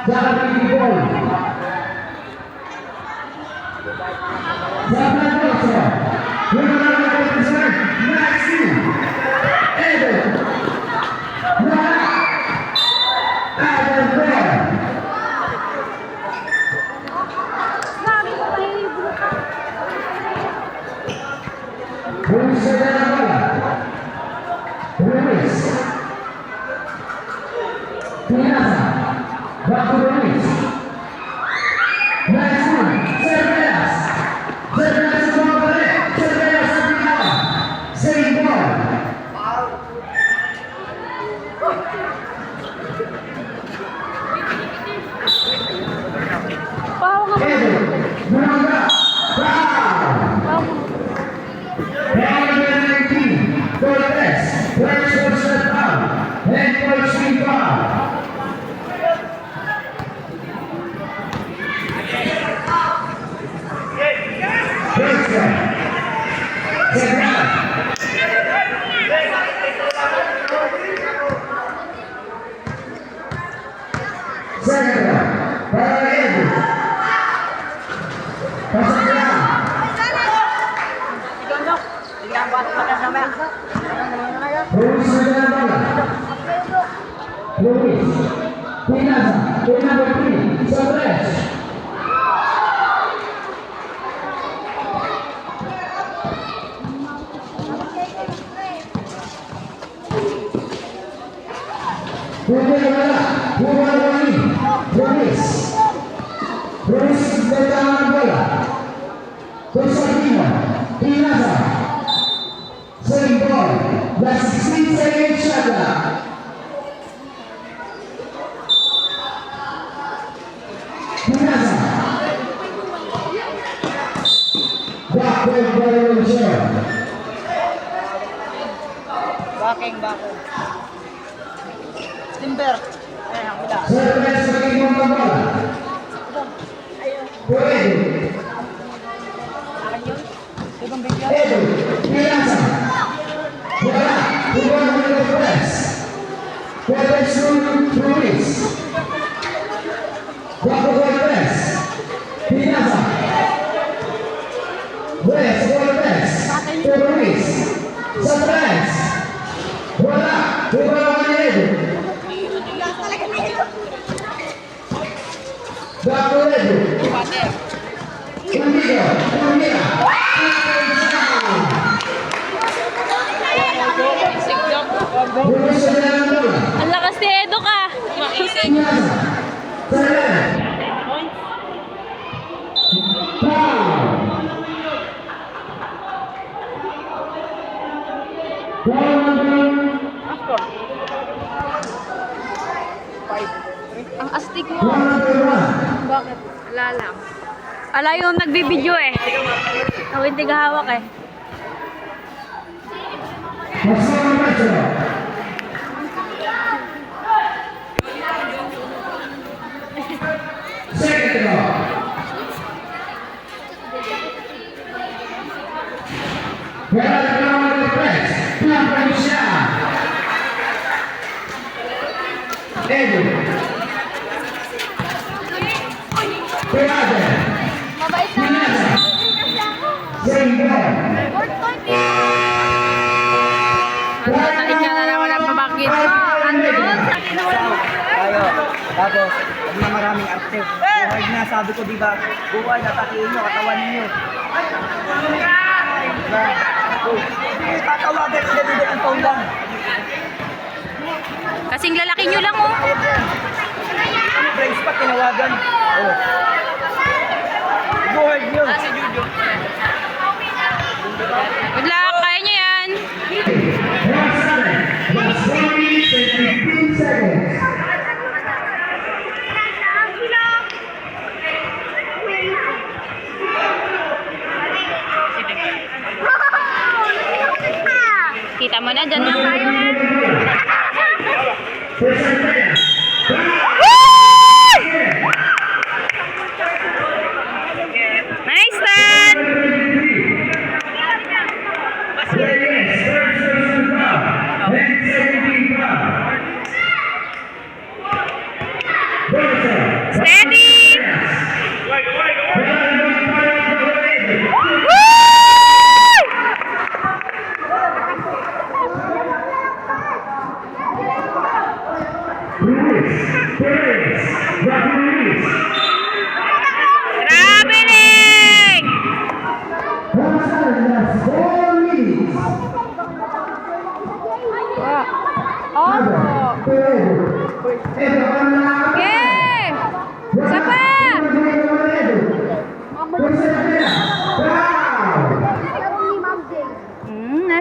Jangan dipukul. Jangan kosong. Gunakan keputusan Maxi. Edo. Nah. Ada gol. Luis saudara bola. Luis. Pinasa. Waktu Luis. Next one. Cerdas. Cerdas semua balik. Cerdas sampai bawah. Sering gol. Edo. Menangkap. Luis, Pinasa, number 3, Sandres. Luis megang bola. Terus Pinasa. Sering gol. Last 16 seconds saja. Pinasa. Bakeng Indonesia. Bakeng. Timber. Udah. Serves sebagai pemain bola. Edo, Pinasa. Bola, bukan oleh Perez. Perez Luis. Waktu Perez. Pinasa. Perez. Luis. Perez. Bola, bukan oleh Edo. Waktu Edo. Undido. Ang lakas ni Edo ka. Ang astig mo. Bakit? Wala lang. Ala yung nagbibideo eh. Ako hindi kahawak eh. Mabait na. Tatalin niya na naman ang pabakit. Andun. Tayo. Tapos, huwag na maraming arte. Buhay na, sabi ko diba, buhay na takiin nyo, katawan ninyo. Tatawagan sila dito ng taon lang. Kasing lalaki nyo lang oh. Brace pa, tinawagan. Buhay nyo. Si Juju. Good luck, kaya nyo yan. Kita mo na dyan na tayo. Nice one! Barca.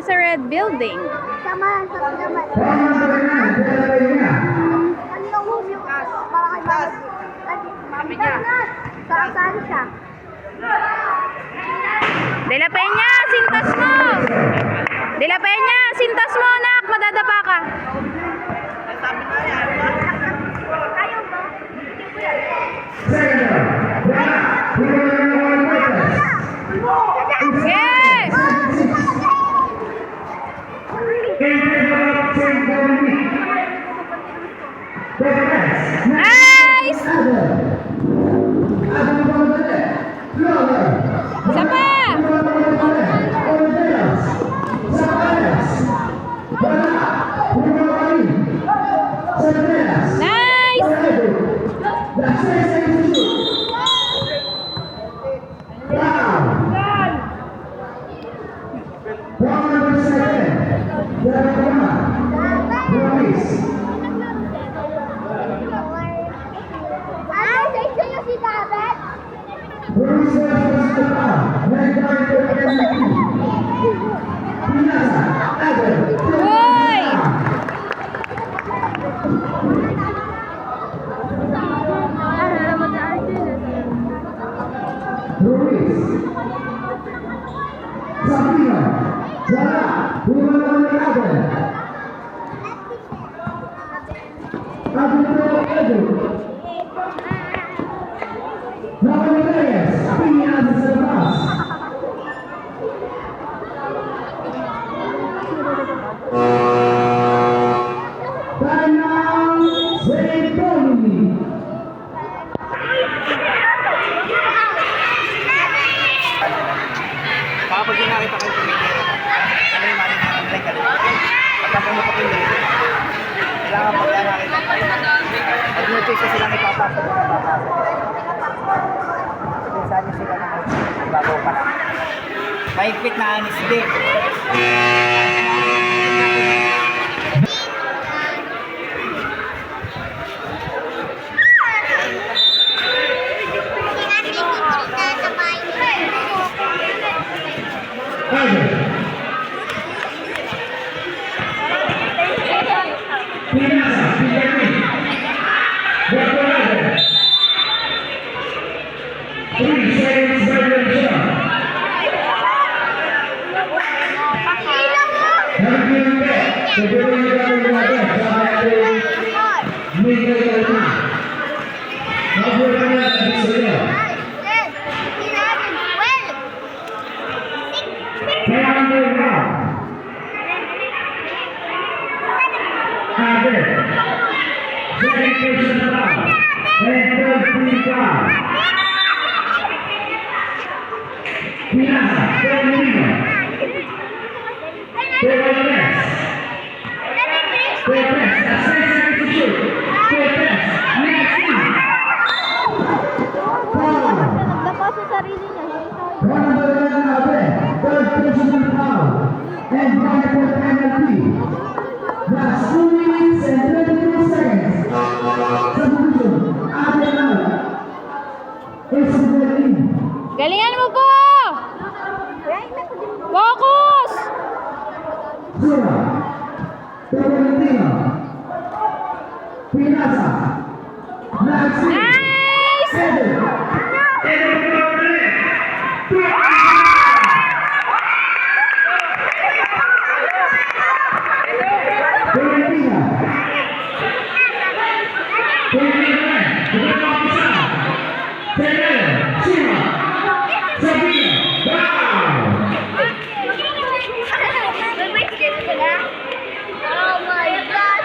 sa red building. Sama, naman. Ball number 9, De La Peña. Ano yung humi ko? Para kay Mami niya. Saan siya? De La Peña, sintas mo! De La Peña, sintas mo, anak! Madadapa ka. Ayaw ba? Second down. Wala. Huli ng mga Whitecaps. Yes! In favor of St. Dominic. Defense. Nice! Adel. Adel from the left. Flower. Isa pa! Oliveros. Zapalas. Wala. Huli. Cerveras. Nice! That's it. Wow. Ball number 7. Dalawa. Ruiz. Ah, sa iyo si David? Ruiz versus the ball. Red line for MVP. Pinasa. Adel. Uy! Ruiz. Sabino. Wala. Huli naman ni Adel. Adel to Edu. Rafael Reyes. Pinasa sa labas. Timeout. St. Dominic. Kapag yung nakita ko yung tumigil, ano yung maling ang like, ano yung pagka pumutok yung dito. Kailangan pag yan nakita ko. Pag may choice silang ipapasok na ipapasok. Kung saan yung sila na bago pa. Mahigpit na anis din. Adel. Pinasa. Pinasa. Rafael Adel. 3 seconds by the shot. Hanggang back. Segundo lugar ng Adel sa ating Miguel Galma. Mabuhay na ang sa'yo. Number 1. Adel. Second person foul. And third free foul. Pinasa. Domino. Torres. Torres. That's 6 seconds to shoot. Torres. Next one. Foul. Nagdapa sa sarili niya. One number 11 Adel. Third person foul. And one for penalty. That's 2 minutes and 32 seconds. Substitution. Adel out. It's in. Galingan mo po! Focus! 0. Tolentino. Pinasa. Next one. Nice! Adel. Adel from the left. Tolentino. Tolentino. Bukan ofisa. Tenel. Sima. Sabino. Wow. Oh my God!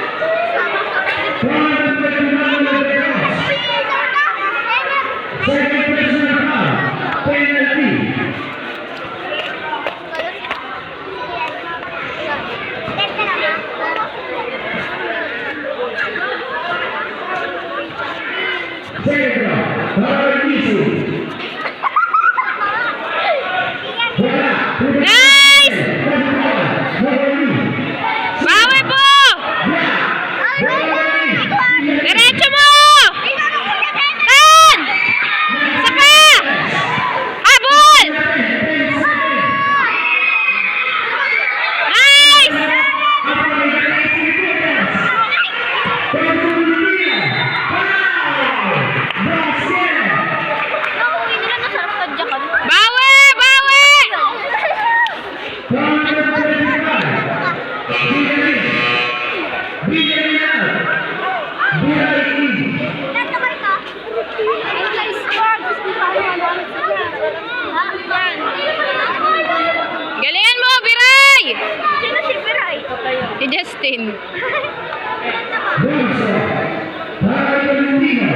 One number 11 Vegas. rin. Bronze, para kay Valentina.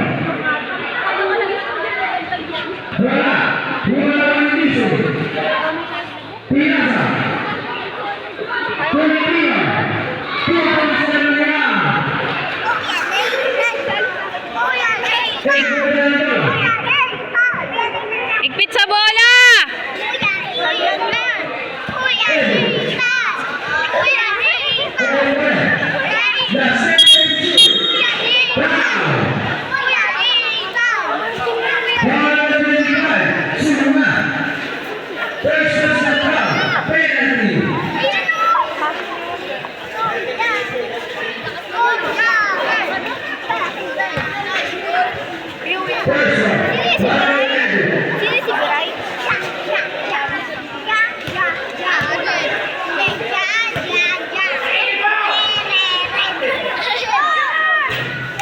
Wala. Wala Valentina. Pinasa. Valentina. Pinasa na niya. Igpit sa bola! The second shoot. Foul. Para kay Valentina. Sinuma. First personal foul. Penalty. First one. Para kay Edo.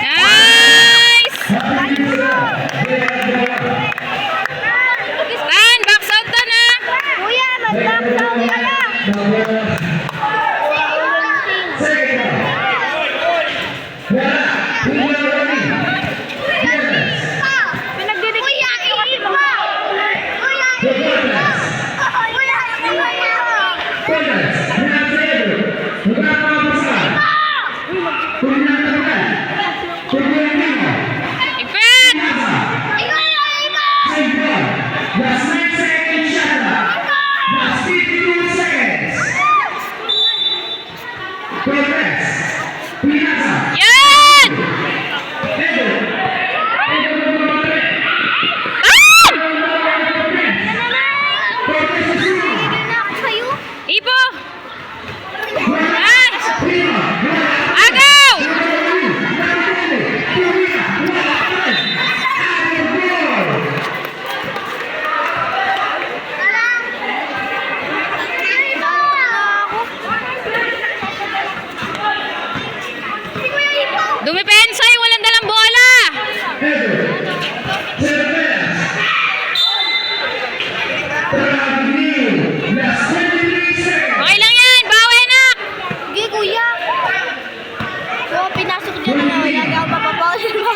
Nice! Stan, box out na na! Igpit! Yan! Ipo! Nice! Agaw! Dumipensa yung walang dalang bola! Okay lang yan! Bawi na! Hindi, kuya. Oo, pinasok niya na wala niya ako mapapawin mo.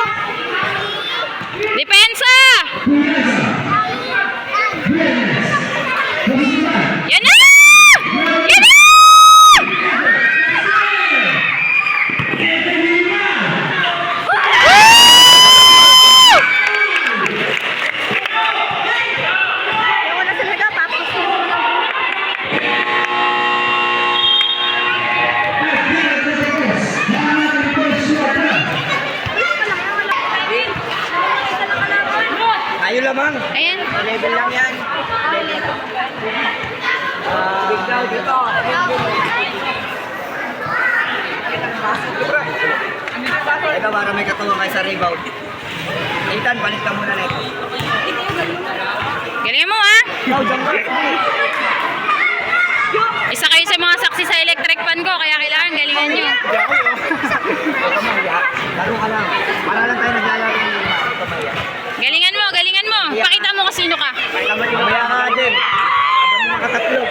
Depensa! Yan na! Yan na! Ewan na talaga, tapos Tayo lamang. Ayan. Level lang yan. Big daw dito. Ikaw para may katuwa kayo sa rebound. Ethan, balik ka muna na ito. Galing mo ah! Ikaw, dyan ka. Isa kayo sa mga saksi sa electric fan ko, kaya kailangan galingan nyo. Ikaw maya. Laro ka lang. Para lang tayo naglalaro ng lima. Ikaw maya. Galingan mo, galingan mo. Pakita mo kung sino ka. Mamaya ka din. Habang mo makatatlo.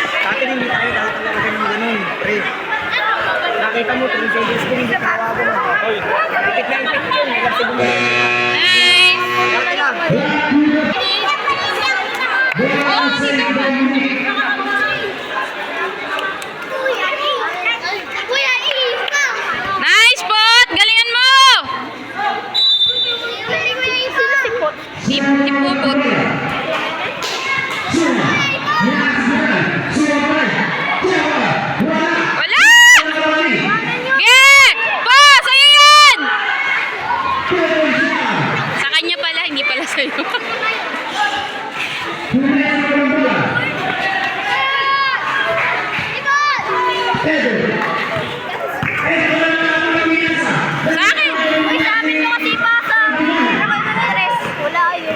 Sa atin hindi tayo talaga ganun. Pre. Nakita mo, 3 seconds ko hindi tawagan mo. Ipit na ipit yun. Nagkasi mo. Nice! Okay lang. Nice pot! Galingan mo! Ipupot. Wala! Get! Po! Sa'yo yan! Sa kanya pala, hindi pala sa'yo. Sa akin! Uy, sa amin mo kasi pasa. Wala, yun.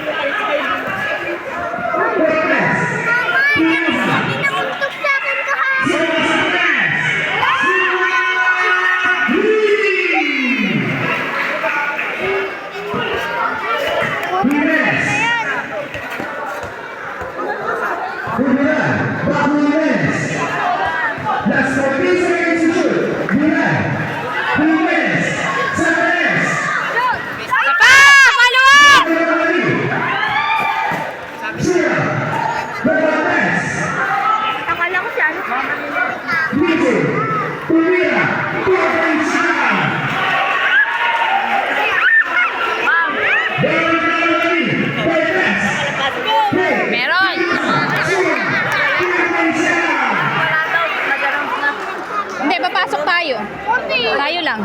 Sabi na muntok sa akin kahapon. That's the tayo? Tayo lang.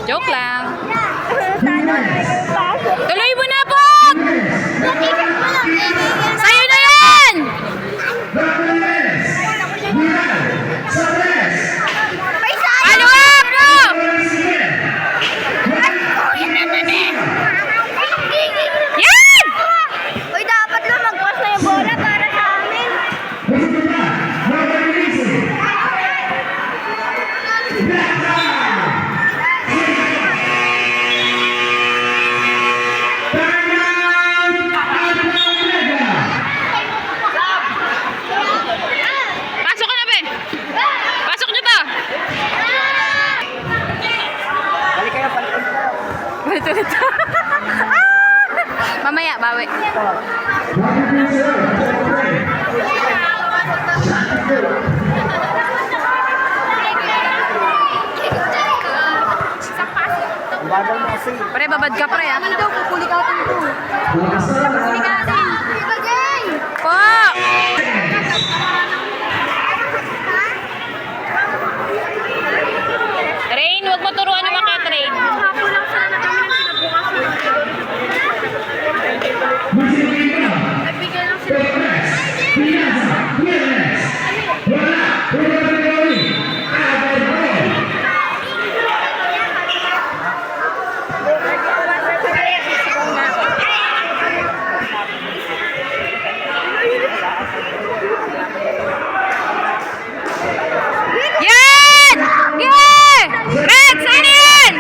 Joke lang. Tuloy mo na po! Sa'yo na yan! Follow up, bro! Yan! Uy, dapat lang mag-pass na yung bola para sa amin. Pasok ka na, be! Pasok nyo to! Balik kayo, balik kayo. Ulit-ulit. Mamaya, bawi. Ang bagal mo kasi. Pre, babad ka, pre, ah. Daw, pupulikatan ko. Pupulikatan. Ito, Jay! Po! Rain, huwag mo turuan yung mga train. Hapo lang sana kami ng sinabukasan. Nagbigay lang sila. Yan! Yeah! Red, saan yan?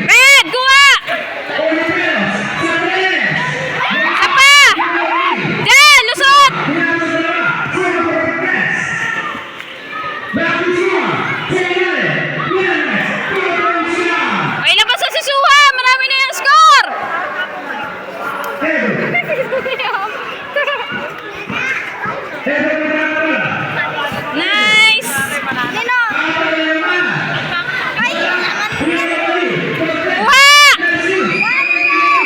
Red, kuha! Apa! Diyan, lusot! Ay, labas sa sisuha! Marami na yung score! Nice! Sino? Ay, naman. Kuha!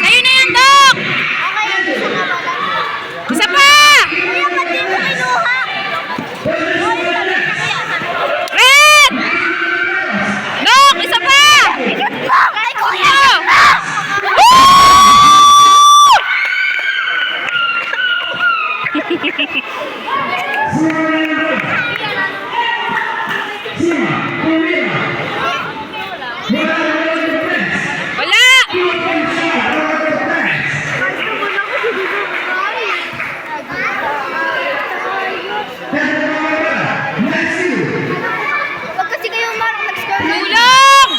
Sa'yo na yan, Dok! Okay, isa na wala. Isa pa! Kuya, ba't di mo kinuha? Red! Dok, isa pa! Ay, kuya! Wala! Pag kasi kayo marang nag-score na Tulong!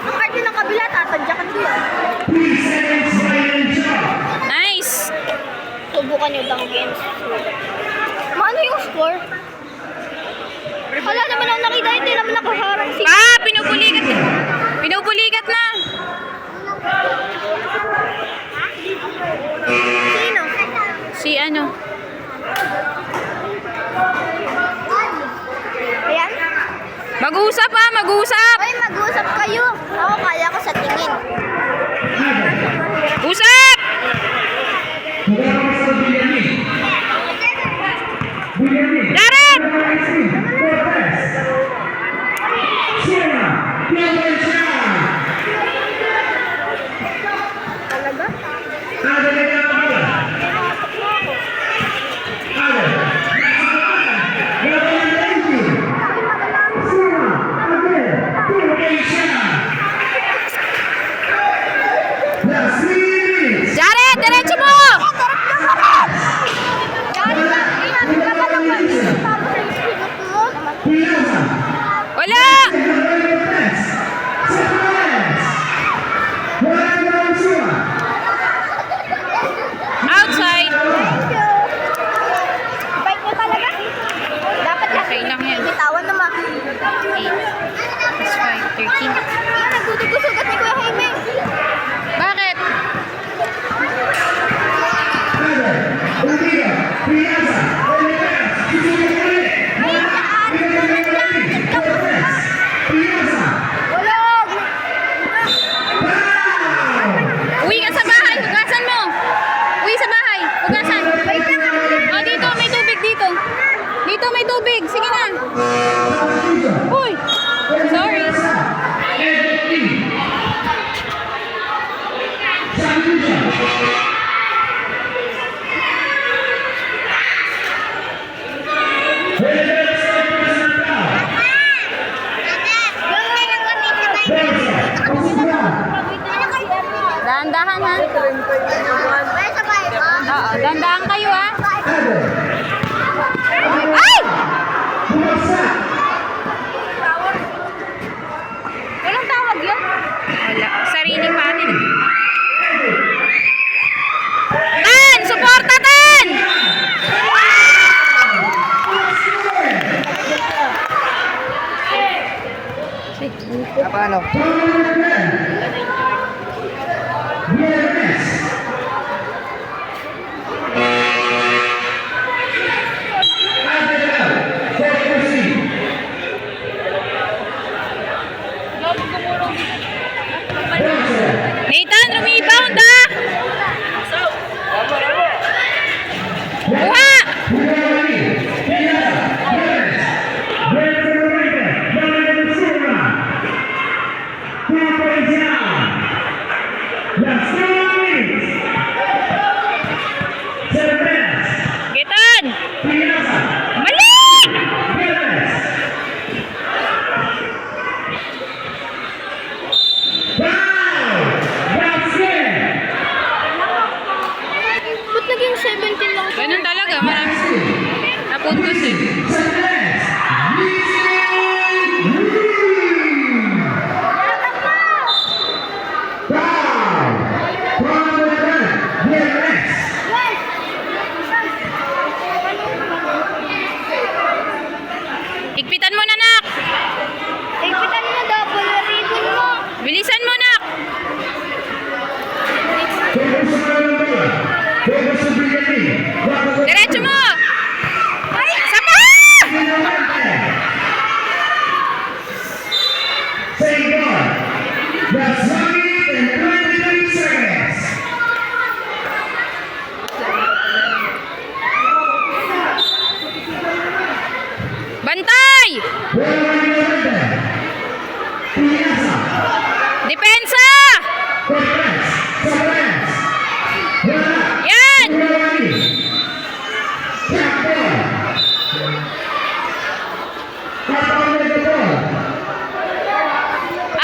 ang card nyo ng kabila, tatadyakan sila. Nice! Subukan nyo lang games. Maano yung score? Wala naman ako nakita, hindi naman nakaharang si... Pa, pinubulikat na. Pinubulikat na. Sino? Si ano? Ayan. Mag-usap ha, mag-usap! Ay, mag-usap kayo. Ako, kaya ko sa tingin. Usap! Darren! Talaga? ha? May sabay ba? Oo, dandaan kayo ha. Eden. Ay! Bumagsak. Walang tawag yun? Wala. Sariling patin. Tan! Suporta, Tan! Paano? Viernes. Adelal. Focusing. Bronze. Nathan, rebound ha! Buha! Buhari. Pinasa. Viernes. Viernes Romero. Valerio Silva. 2 points down. Last 2 minutes. Cervantes. Gitan! Pinasa. Mali! Viernes. Foul. Basket. Ba't naging 17 lang? Ganun talaga, marami napuntos eh. Cervantes. Foul. Foul. Viernes. Higpitan mo na, nak! Tigpitan mo double ribbon mo. Bilisan mo, nak! Focus sa bola. Focus sa Brigadi. Diretso mo! Sapa! Thank God. That's 1 minute and 23 seconds. Bantay! Bola United. Pinasa. Depensa! Cortez. Cervantes. Bola. Yan! Bulawani. Captain. Kapal na ito.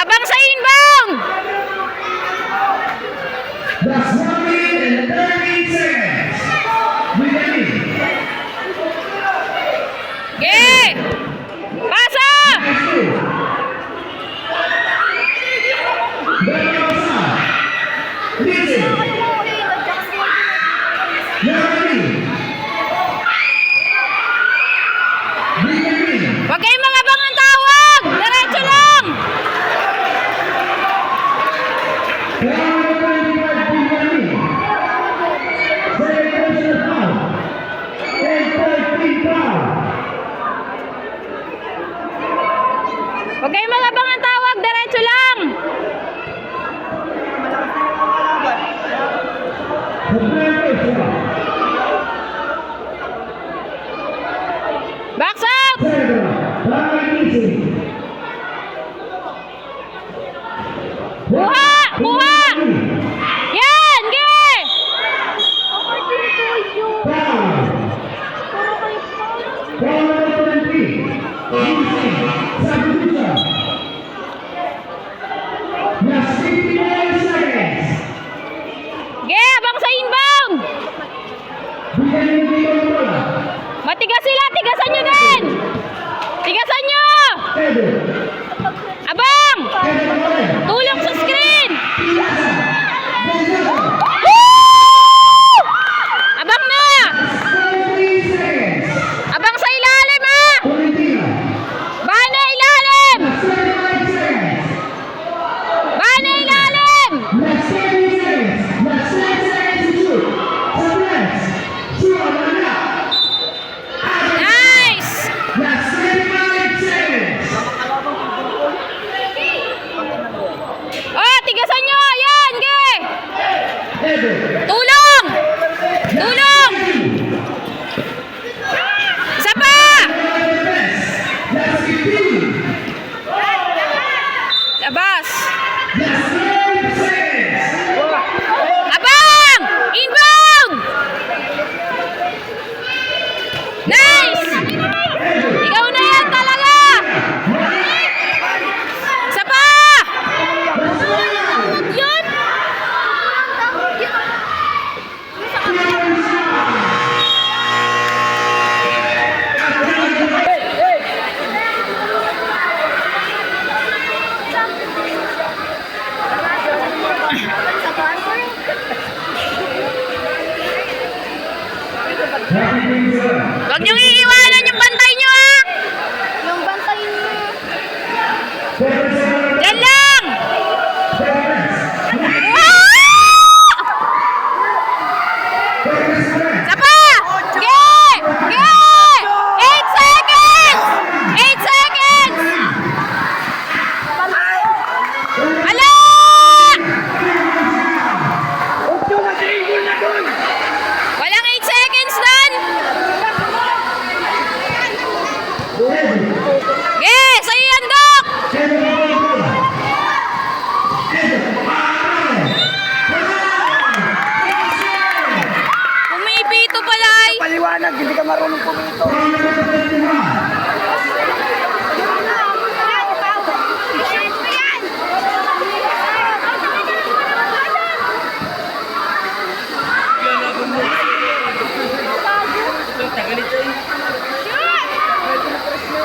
Abang sa inbound! That's 1 minute and 13 seconds. Brigadi. Ge! Pasa! Huwag kayong mga bangang tawag! Diretso lang! Huwag kayong mga bangang tawag! Diretso lang! Box out! Buha! Buha! Yan! Ge! Ge! Abang sa inbound! Matigas sila! Tigasan nyo din! Tigasan nyo! Abang! Tulong sa screen! Woo! Abang na! Abang sa ilalim ha! Bana ilalim! Bana ilalim! Nice! Oh, tigasan nyo! Yan! Ge! Tulong! Tulong! Isa pa! Labas! Abang! Inbound! Nice! Ikaw na yan talaga! Isa pa! Yun! Happy Queen's Round. Huwag niyong iiwanan yung bantay niyo, ha? Yung bantay niyo. 30 seconds. Yan lang! 30 minutes. Ah! 30 seconds. Sapa! Ge! Ge! 8 seconds! 8 seconds! Ala! Walang 8 seconds doon! Ge! Sa'yo yan, Dok! Pumipito pala ay! Paliwanag, hindi ka marunong pumito.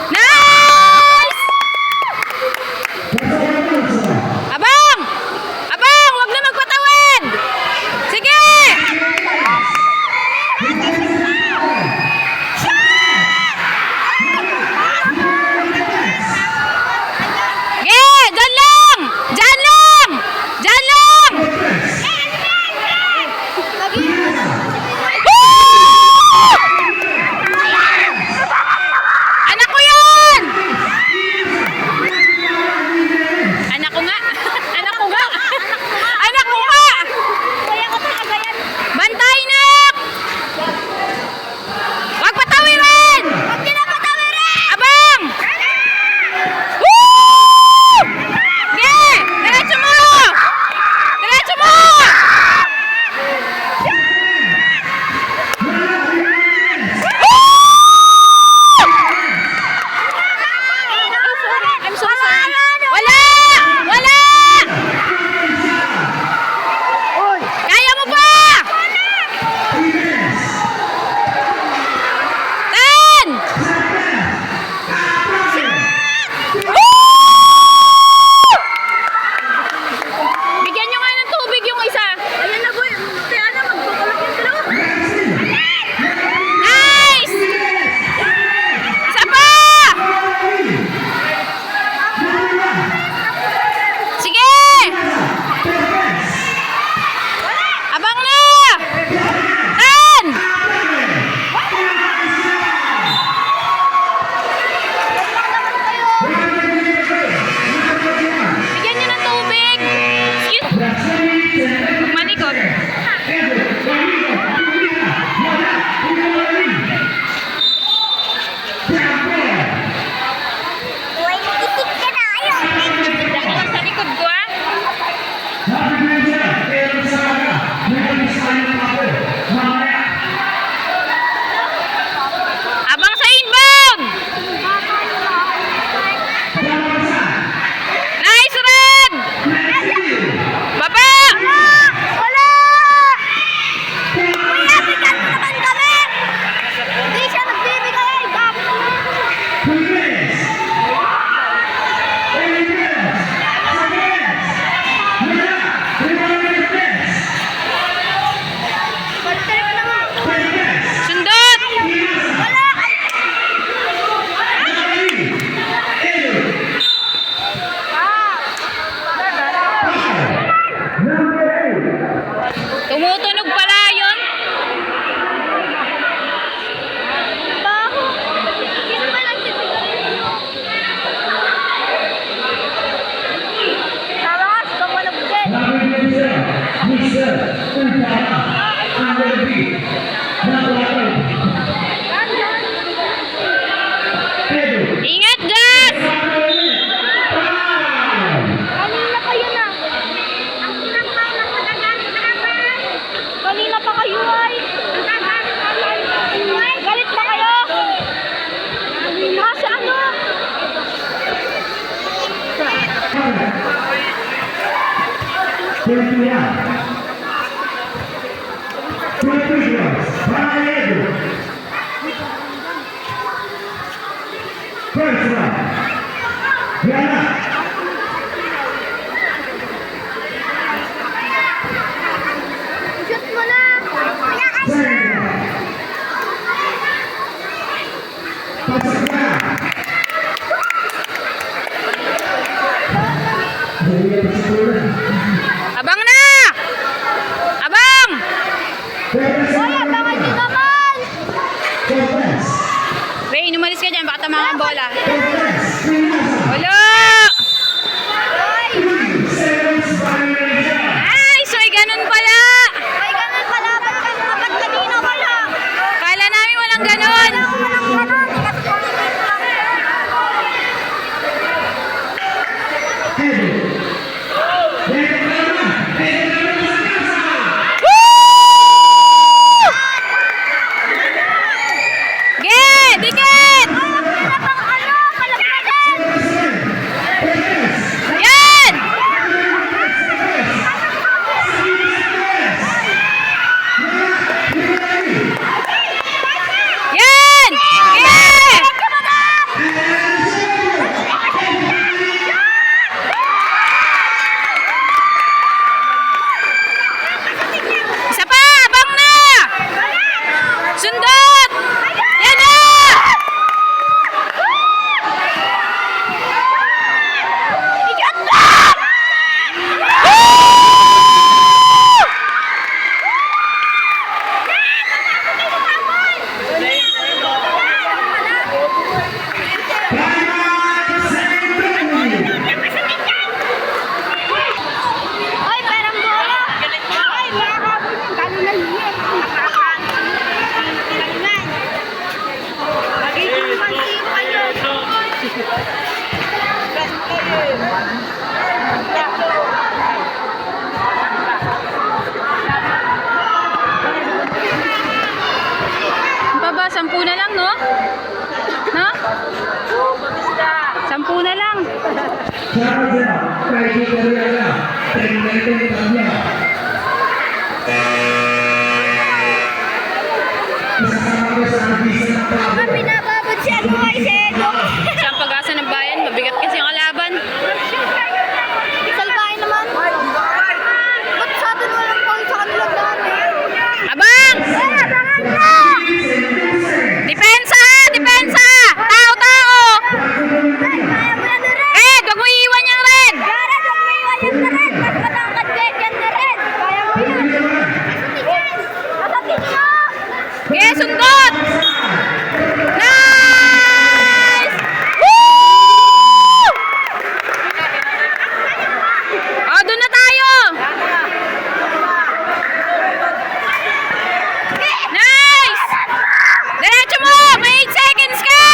Nice! Abang! Abang! Huwag na magpatawid! Sige! Ge! Diyan lang! Diyan lang! Diyan lang! Woo! Anak ko yan! Anak ko nga! Anak ko nga! Anak ko nga! Kaya ko talaga yan. Bantay na! Huwag patawirin! Huwag niyo na patawirin! Abang! Woo! Ge! Diretso mo! Diretso mo! I'm so sorry. Wala! Wala! Uy! Kaya mo pa! 10! Woo! Bigyan nyo nga ng tubig yung isa. Ayan na, boy. Kaya na, magpakalak yung dalawa. Nice! Isa pa! Sige! Abang na! 10! Bigyan nyo ng tubig. Excuse. Malikot. Uy, itik ka na. Ayaw. Huwag sa likod ko, ah. Abang sa inbound! Nice, Red! Baba! Wala! Kuya, bigyan mo naman kami! Hindi siya nagbibigay. Balik mo naman. Sundot! Wala! Tumutunog pala yun. Baho. Sino ba nagsibigay? Tawas, kamalog din. Ingat, Jas! Kanina pa yun ah. Kanina pa kayo ay. Galit pa kayo? Kasi ano? First round. Diana. Shoot mo na. Second round. Hoy, abangan nyo naman! Cortez. Wait, umalis ka dyan. Baka tama ang bola. Cortez. Wala! Hoy! 3 seconds violation. Ay, so ganun pala. May ganun pala. Ba't kanina wala? Kala namin walang ganun. Walang ganun. Heavy. Get! Dikit! Yan! Yan! Get! Isa pa! Abang na! Sundot! Yan na! Hoy, perang bola! Hoy, makakabot yung gano'n na liit. Galingan. Magiging mansin pa yun. Ang baba, 10 na lang, no? No? 10 na lang. Charge out. Kaya Korea. Terminating kanya. Isasama ko sa arbisa ng tao. Baka pinababot si ano kay Sedo. Siya ang pag-asa ng bayan. Mabigat kasi ang kalaban. Salbahin naman. Ba't sa atin walang paul sa kanilang dami? Abang! Abangan ka! Depensa! Depensa! Tao, tao! Kaya mo na rin. Red! Huwag mo iiwan yung red! Jared, huwag mo iwan yung red. Mas matangkad ka dyan na red. Kaya mo yan. Kasatin mo! Okay, sundot! Nice! Woo! Oh, doon na tayo! Nice! Diretso mo! May 8 seconds ka!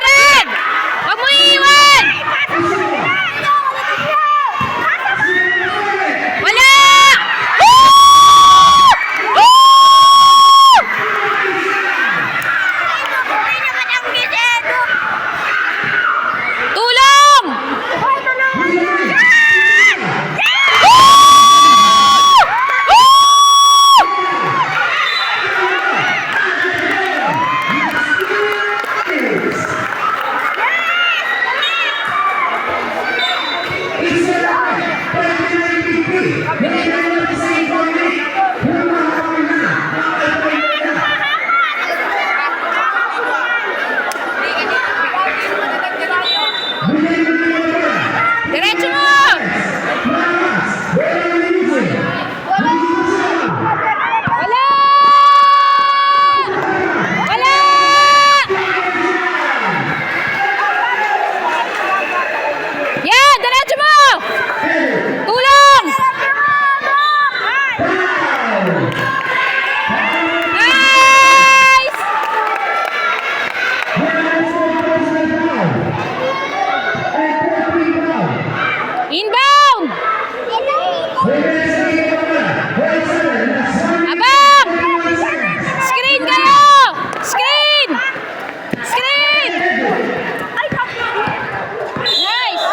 Red! Huwag mo iiwan! Wala! Tulong! Diretso mo! Wala! Wala! Yeah, diretso mo! Tulong! Nice! Inbound! Abang! Screen kayo! Screen! Screen! Nice!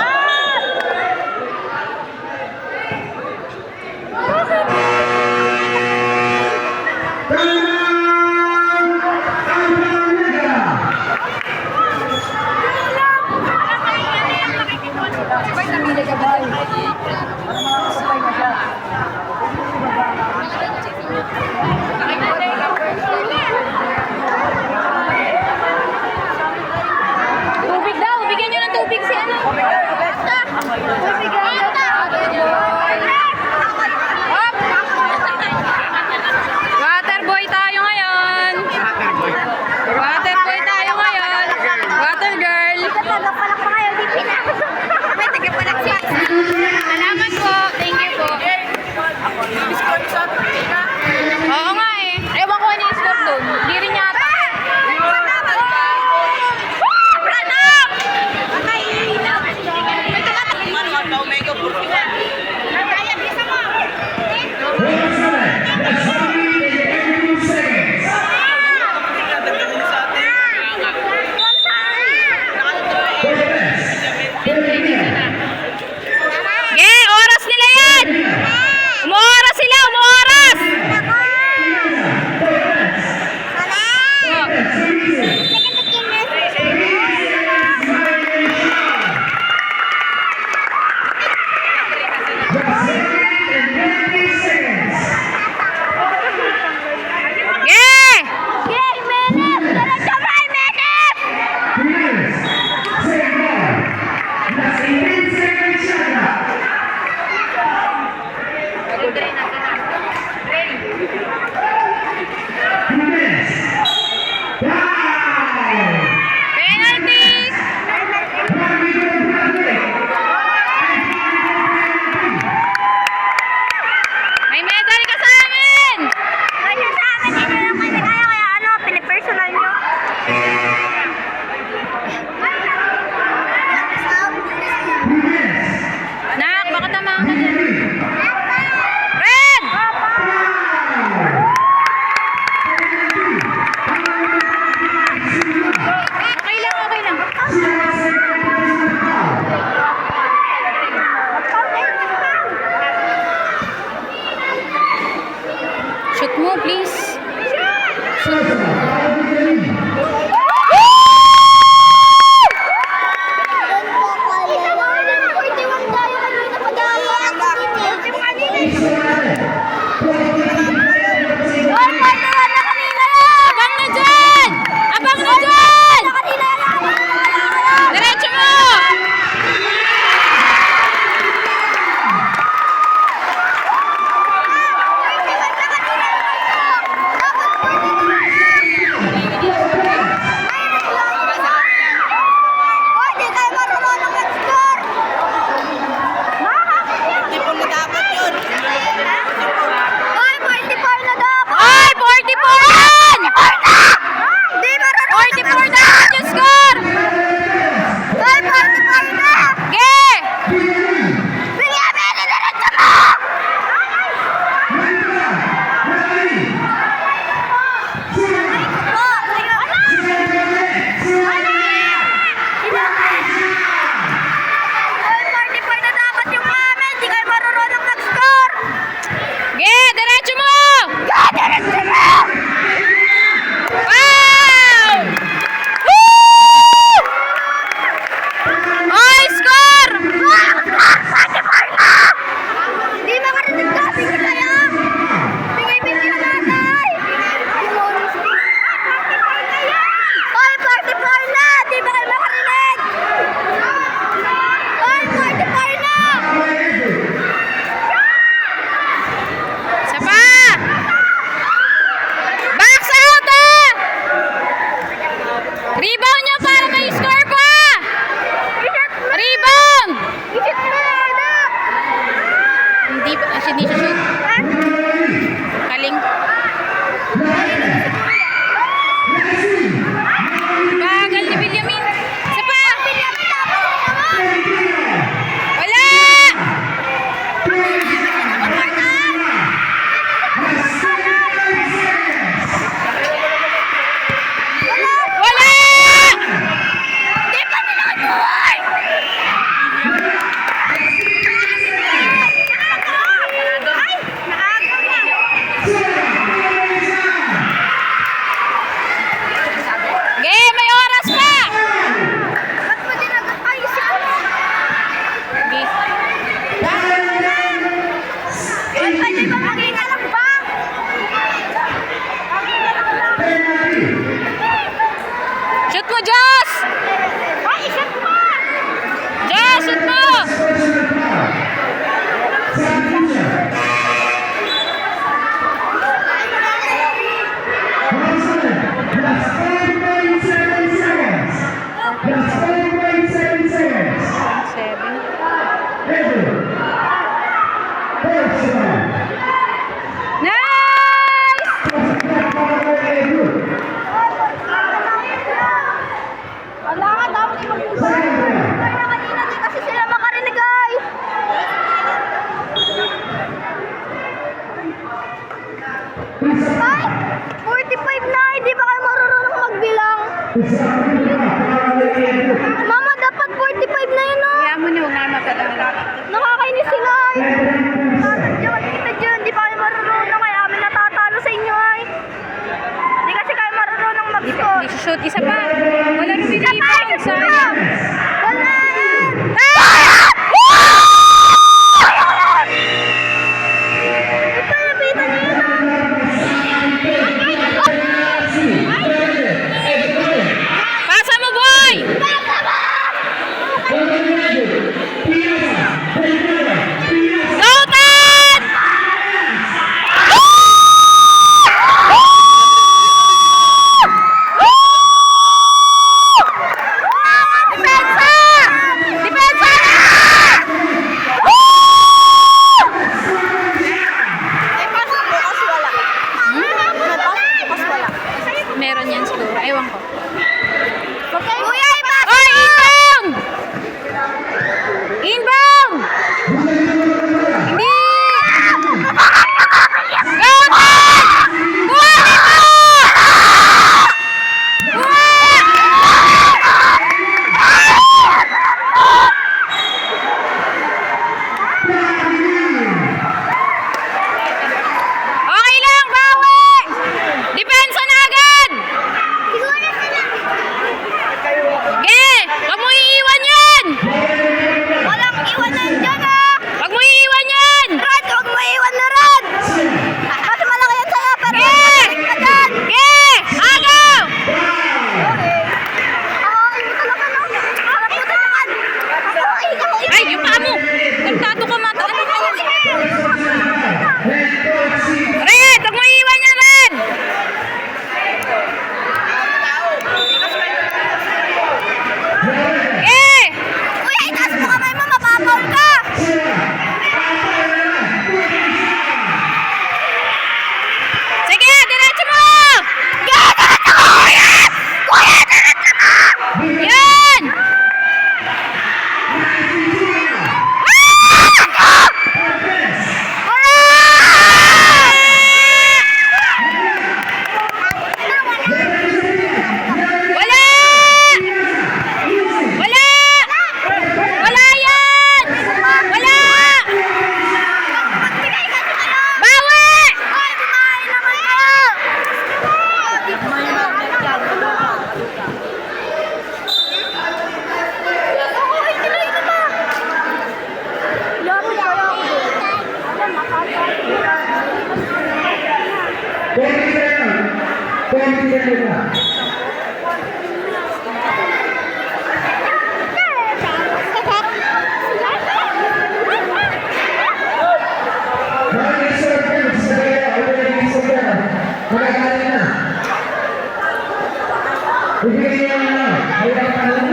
Sabay na ka ba?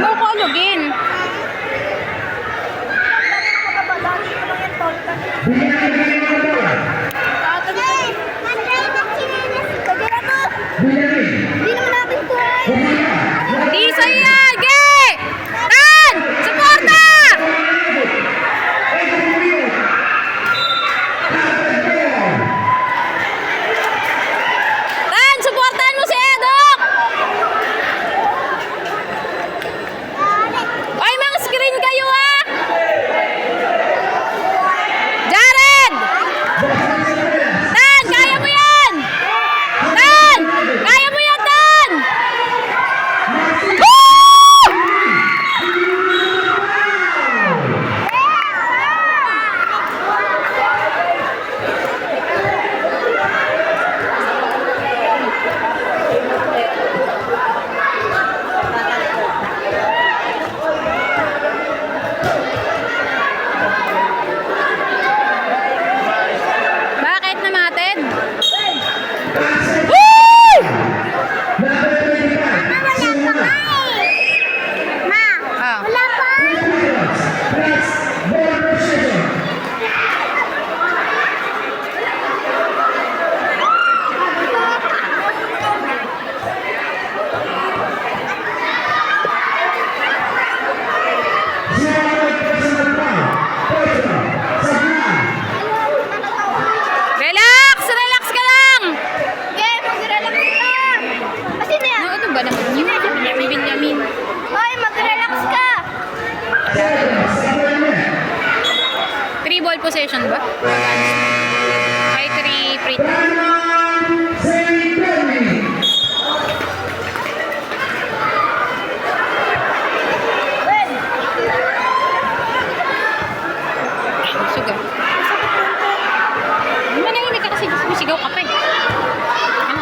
Mo ko alugin. Hindi naman natin to Di sa'yo yan! Ge! Tan! Suporta! Tan! Suportahan mo si Edok! Ay, mga screen kayo ah! Jared! Tan! Kaya mo yan! Tan! Kaya mo yan, Tan! Woo! Bakit namatid? Woo! Ah. Wala pa. Relax! Relax ka lang! Okay, mag-relax ka. Kasi na yan. Ano ba naman yun? Benjamin. Hoy, mag-relax ka. 3 ball possession ba? Ay, 3 free throw. Suga. Manahimik ka kasi sumigaw ka pa eh. Ano?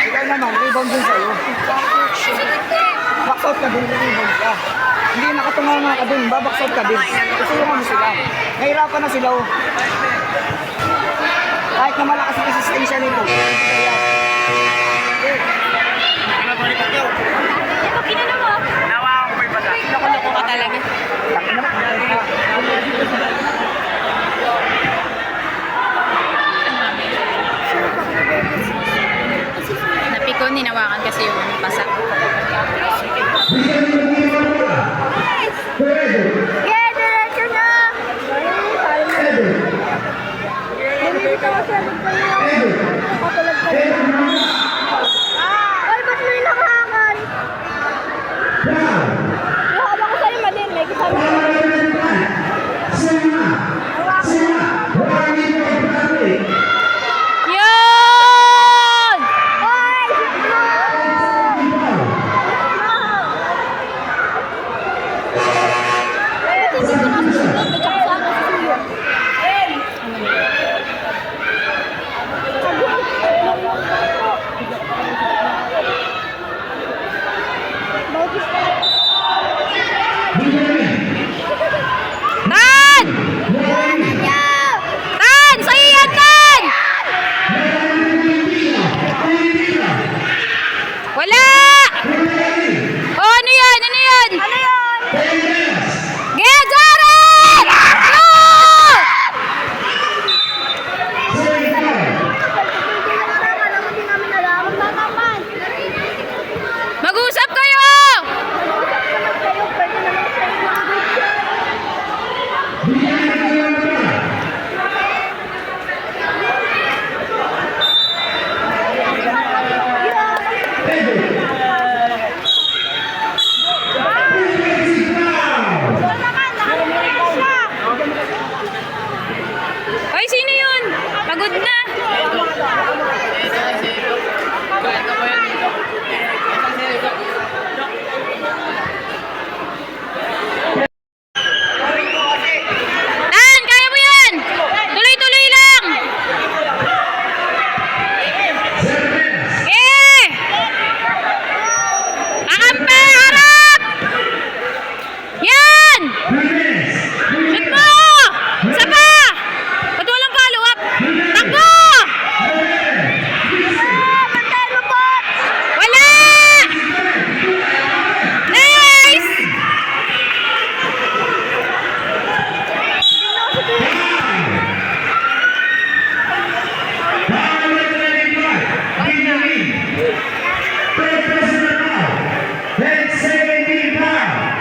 Ikaw naman, rebound din sa'yo. Box out ka din, rebound ka. Hindi nakatunga ka din, babox out ka din. Kasi yung ano sila. Nahirapan na sila. Oh. Kahit na malakas yung resistensya nito. Ito, kinano mo. Loko-loko ka talaga. Napiko, ninawakan kasi yung ano, pasak. Yeah, diretso na. Bumibita ka sa kapatid ka rin. Ay, ba't may nakahakan? Nakaba ko sa'yo, Madin. May kasama ko. Yun! Ay! Ba't hindi ko nasusunod? May kakasama sa suyo. Bautis ka. Tan! Yeah! Tan! Sa'yo yan, Tan! Wala! Oh, ano yan? Ano yan? Ano yun? Ge, Jared! Go! Hindi namin alam. Magtatapan. Mag-usap kayo! Mag-usap naman kayo. Pwede naman kayo mag-usap. yan! 3 minutes. 3 Shoot minutes. mo! Isa pa! Ba't walang follow-up? Takbo! Bantayan mo po! Wala! Nice! Third personal foul. Then 17 foul.